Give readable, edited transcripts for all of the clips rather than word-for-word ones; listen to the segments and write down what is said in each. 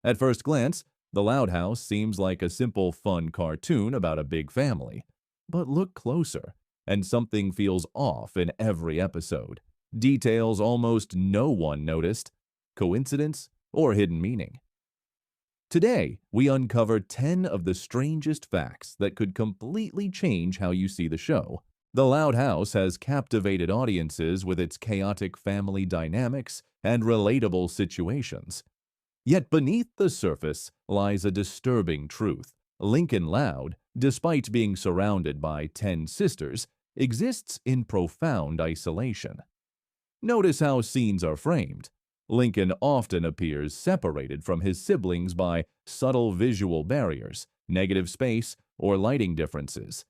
At first glance, The Loud House seems like a simple, fun cartoon about a big family. But look closer, and something feels off in every episode. Details almost no one noticed. Coincidence or hidden meaning? Today, we uncover 10 of the strangest facts that could completely change how you see the show. The Loud House has captivated audiences with its chaotic family dynamics and relatable situations. Yet beneath the surface lies a disturbing truth. Lincoln Loud, despite being surrounded by 10 sisters, exists in profound isolation. Notice how scenes are framed. Lincoln often appears separated from his siblings by subtle visual barriers, negative space, or lighting differences.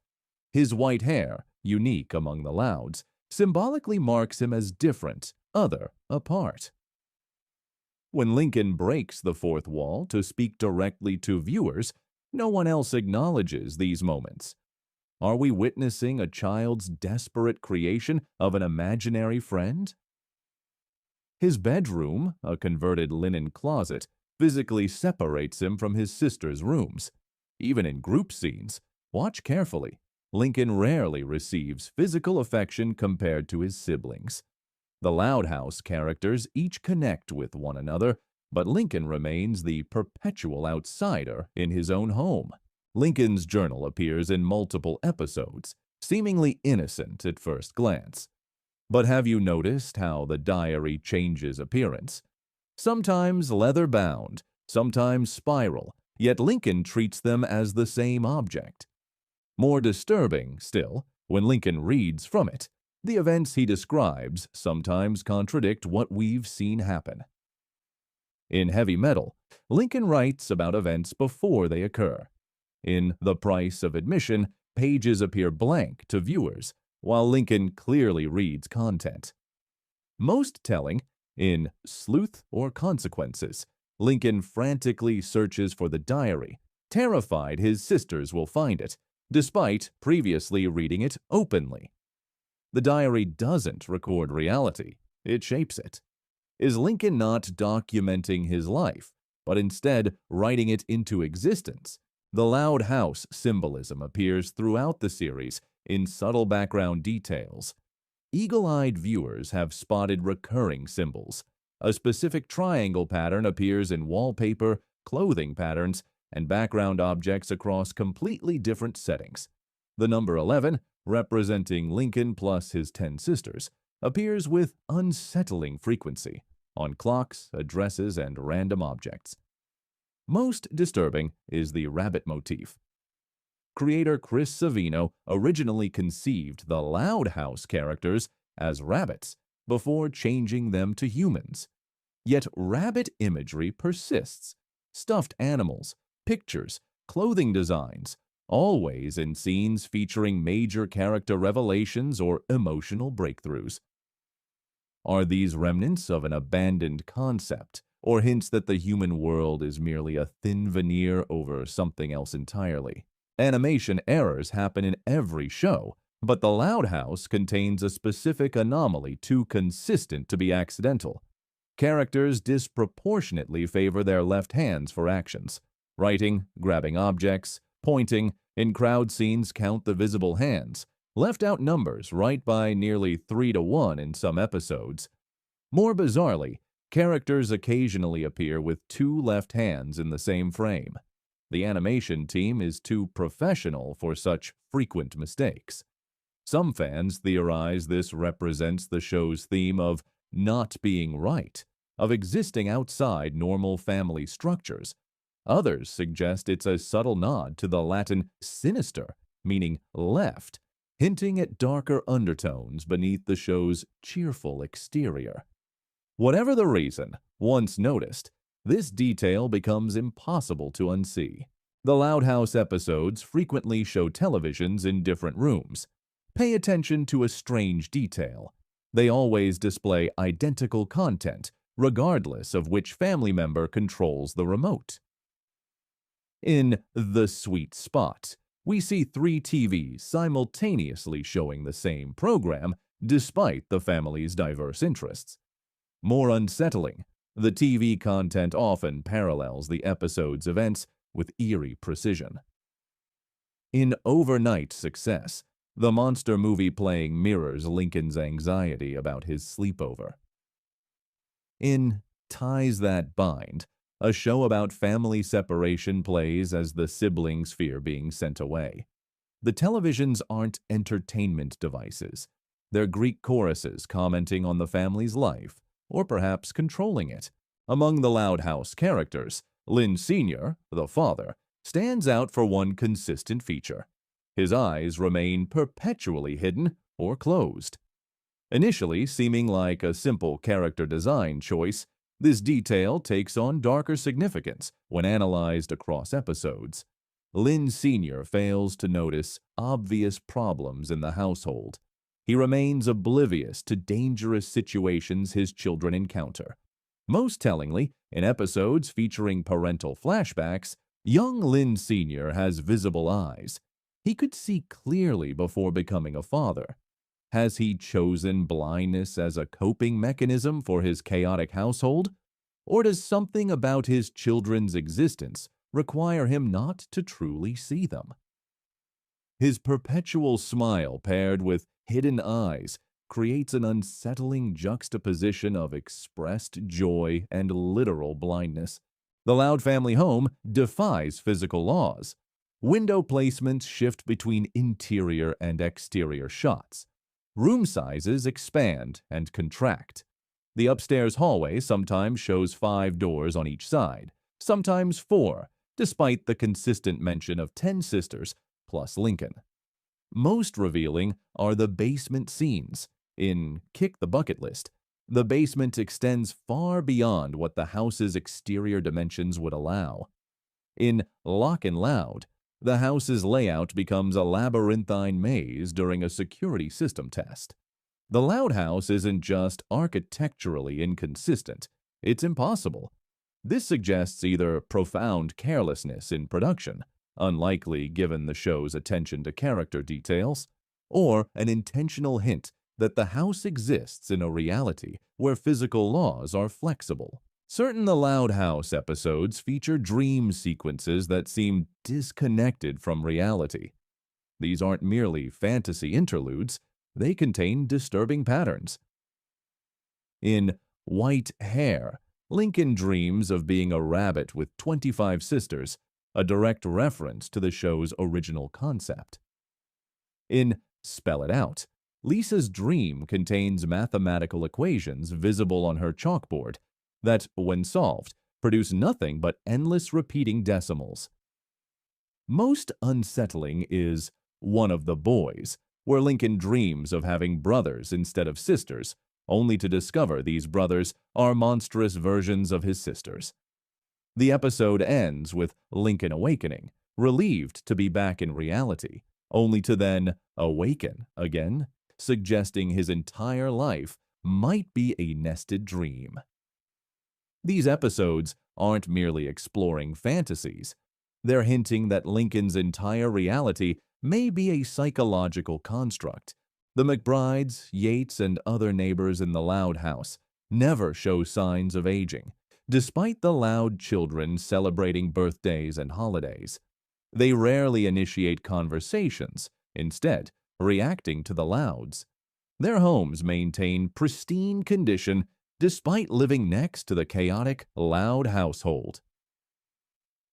His white hair, unique among the Louds, symbolically marks him as different, other, apart. When Lincoln breaks the fourth wall to speak directly to viewers, no one else acknowledges these moments. Are we witnessing a child's desperate creation of an imaginary friend? His bedroom, a converted linen closet, physically separates him from his sister's rooms. Even in group scenes, watch carefully, Lincoln rarely receives physical affection compared to his siblings. The Loud House characters each connect with one another, but Lincoln remains the perpetual outsider in his own home. Lincoln's journal appears in multiple episodes, seemingly innocent at first glance. But have you noticed how the diary changes appearance? Sometimes leather-bound, sometimes spiral, yet Lincoln treats them as the same object. More disturbing, still, when Lincoln reads from it, the events he describes sometimes contradict what we've seen happen. In Heavy Metal, Lincoln writes about events before they occur. In The Price of Admission, pages appear blank to viewers, while Lincoln clearly reads content. Most telling, in Sleuth or Consequences, Lincoln frantically searches for the diary, terrified his sisters will find it, despite previously reading it openly. The diary doesn't record reality, it shapes it. Is Lincoln not documenting his life, but instead writing it into existence? The Loud House symbolism appears throughout the series in subtle background details. Eagle-eyed viewers have spotted recurring symbols. A specific triangle pattern appears in wallpaper, clothing patterns, and background objects across completely different settings. The number 11, representing Lincoln plus his 10 sisters, appears with unsettling frequency on clocks, addresses, and random objects. Most disturbing is the rabbit motif. Creator Chris Savino originally conceived the Loud House characters as rabbits before changing them to humans. Yet rabbit imagery persists. Stuffed animals, pictures, clothing designs, always in scenes featuring major character revelations or emotional breakthroughs. Are these remnants of an abandoned concept, or hints that the human world is merely a thin veneer over something else entirely? Animation errors happen in every show, but The Loud House contains a specific anomaly too consistent to be accidental. Characters disproportionately favor their left hands for actions. Writing, grabbing objects, pointing, in crowd scenes count the visible hands, left out numbers right by nearly 3-to-1 in some episodes. More bizarrely, characters occasionally appear with two left hands in the same frame. The animation team is too professional for such frequent mistakes. Some fans theorize this represents the show's theme of not being right, of existing outside normal family structures. Others suggest it's a subtle nod to the Latin sinister, meaning left, hinting at darker undertones beneath the show's cheerful exterior. Whatever the reason, once noticed, this detail becomes impossible to unsee. The Loud House episodes frequently show televisions in different rooms. Pay attention to a strange detail. They always display identical content, regardless of which family member controls the remote. In The Sweet Spot, we see 3 TVs simultaneously showing the same program, despite the family's diverse interests. More unsettling, The TV content often parallels the episode's events with eerie precision. In overnight success, the monster movie playing mirrors Lincoln's anxiety about his sleepover. In Ties That Bind, a show about family separation plays as the siblings fear being sent away. The televisions aren't entertainment devices. They're Greek choruses commenting on the family's life, or perhaps controlling it. Among the Loud House characters, Lynn Sr., the father, stands out for one consistent feature. His eyes remain perpetually hidden or closed. Initially seeming like a simple character design choice, this detail takes on darker significance when analyzed across episodes. Lynn Sr. fails to notice obvious problems in the household. He remains oblivious to dangerous situations his children encounter. Most tellingly, in episodes featuring parental flashbacks, young Lynn Sr. has visible eyes. He could see clearly before becoming a father. Has he chosen blindness as a coping mechanism for his chaotic household? Or does something about his children's existence require him not to truly see them? His perpetual smile paired with hidden eyes creates an unsettling juxtaposition of expressed joy and literal blindness. The Loud family home defies physical laws. Window placements shift between interior and exterior shots. Room sizes expand and contract. The upstairs hallway sometimes shows 5 doors on each side, sometimes 4, despite the consistent mention of 10 sisters plus Lincoln. Most revealing are the basement scenes. In Kick the Bucket List, the basement extends far beyond what the house's exterior dimensions would allow. In Lock and Loud, the house's layout becomes a labyrinthine maze during a security system test. The Loud House isn't just architecturally inconsistent, it's impossible. This suggests either profound carelessness in production, unlikely given the show's attention to character details, or an intentional hint that the house exists in a reality where physical laws are flexible. Certain The Loud House episodes feature dream sequences that seem disconnected from reality. These aren't merely fantasy interludes, they contain disturbing patterns. In White Hair, Lincoln dreams of being a rabbit with 25 sisters, a direct reference to the show's original concept. In Spell It Out, Lisa's dream contains mathematical equations visible on her chalkboard that, when solved, produce nothing but endless repeating decimals. Most unsettling is One of the Boys, where Lincoln dreams of having brothers instead of sisters, only to discover these brothers are monstrous versions of his sisters. The episode ends with Lincoln awakening, relieved to be back in reality, only to then awaken again, suggesting his entire life might be a nested dream. These episodes aren't merely exploring fantasies. They're hinting that Lincoln's entire reality may be a psychological construct. The McBrides, Yates, and other neighbors in the Loud House never show signs of aging, despite the Loud children celebrating birthdays and holidays. They rarely initiate conversations, instead reacting to the Louds. Their homes maintain pristine condition despite living next to the chaotic, Loud household.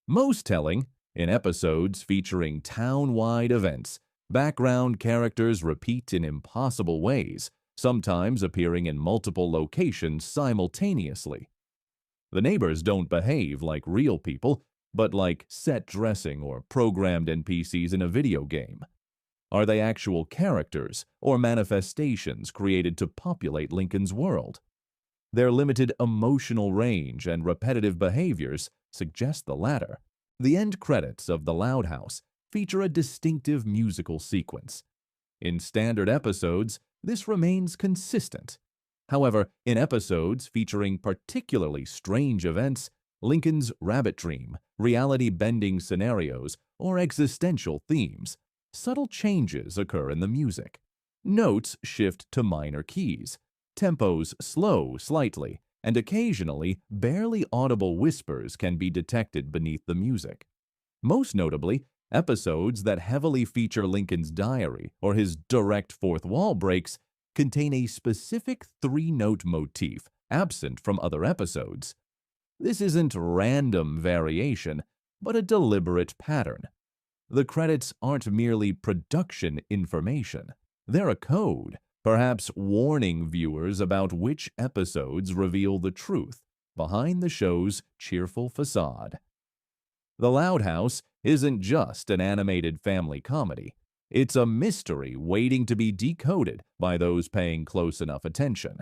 Most telling, in episodes featuring town-wide events, background characters repeat in impossible ways, sometimes appearing in multiple locations simultaneously. The neighbors don't behave like real people, but like set dressing or programmed NPCs in a video game. Are they actual characters or manifestations created to populate Lincoln's world? Their limited emotional range and repetitive behaviors suggest the latter. The end credits of The Loud House feature a distinctive musical sequence. In standard episodes, this remains consistent. However, in episodes featuring particularly strange events, Lincoln's rabbit dream, reality-bending scenarios, or existential themes, subtle changes occur in the music. Notes shift to minor keys. Tempos slow slightly, and occasionally barely audible whispers can be detected beneath the music. Most notably, episodes that heavily feature Lincoln's diary or his direct fourth wall breaks contain a specific three-note motif absent from other episodes. This isn't random variation, but a deliberate pattern. The credits aren't merely production information. They're a code, perhaps warning viewers about which episodes reveal the truth behind the show's cheerful facade. The Loud House isn't just an animated family comedy. It's a mystery waiting to be decoded by those paying close enough attention.